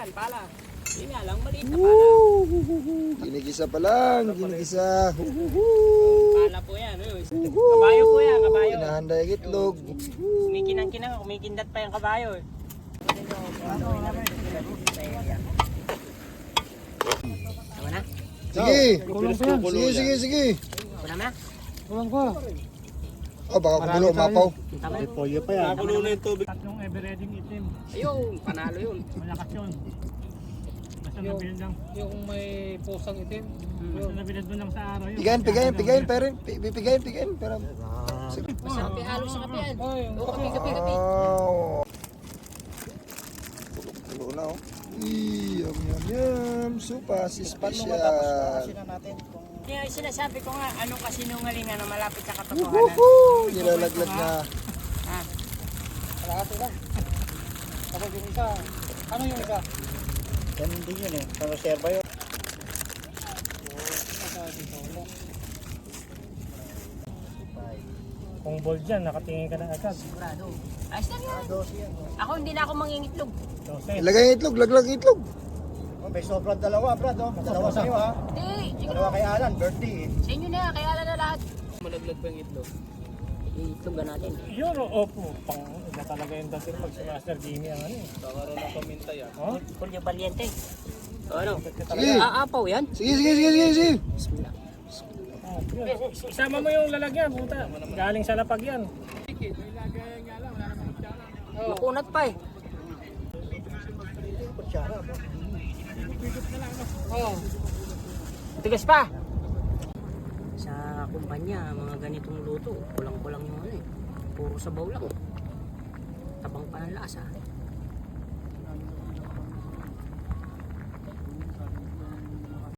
yan, pala. Yun nga lang, maliit na pala. Ginigisa pa lang, ginigisa. Pala po yan. Kabayo po yan, kabayo. Hinahanda yung itlog. Kumikinang-kinang, kumikindat pa yung kabayo. Tama na? Sige, Kulang pa yan. sige. Wala na? Kulang pa. Oh, baka kumulo, mapaw. Tama na? Polyo pa yan. Nakulo na yung tubig. Tatlong ever-reading itim. Ayun, panalo yun. Malakas yun. Basta nabilid lang. Yung may pusang itim. Basta nabilid mo lang sa araw yun. Pigayin, pero pigayin. Pero, Basta halo sa kape yan. Oo, kape. wow. Tulo na, oh. Yum. Supa, si special. Kaya sinasabi ko nga, anong kasinungalingan na malapit sa katotohanan. Woohoo! Nilalaglag na. Ah, Kalahati lang. Tapos yung isa. Ano yung isa? Ganun din yun eh. Sa reserva yun. Kung ball dyan, nakatingin ka na agad. sigurado. Ayos lang yan. Ako hindi na ako mangingitlog. 12. Ilagay yung itlog, laglag yung itlog. May sobrang dalawa, Brad. Oh. Dalawa sa'yo, ha? Hindi, sige Dalawa na. kay Alan, birthday. Sa inyo na, kaya alam na lahat. Malaglag pa yung itlog. Itlogan natin. Yun o, opo. Pang iba talaga yung dating pag si Master Jimmy ang ano eh. Kakaroon ng paminta yan. Oh? Julio Valiente. O ano? Sige. Aapaw yan? Sige. Bismillah. Oh, yun. Isama mo yung lalagyan, puta. Galing sa lapag yan. Makunat pa eh. Oh. Tigas pa. Sa kumpanya, mga ganitong luto, kulang-kulang yung ano eh. Puro sabaw lang. Tabang pa ng lasa.